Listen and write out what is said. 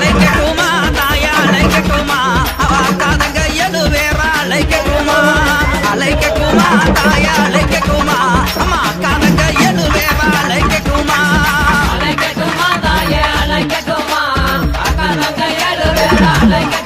அழைக்கட்டுமா தாயா அழைக்கட்டுமா அவ அக்காதங்க எழுவேறா அழைக்கட்டுமா அழைக்கட்டுமா தாயா அழைக்கட்டுமா அம்மா அக்காதங்க எழுவேறா அழைக்கட்டுமா அழைக்கட்டுமா தாயே அழைக்கட்டுமா அக்கா தங்க எழுவேறா அழைக்கட்டுமா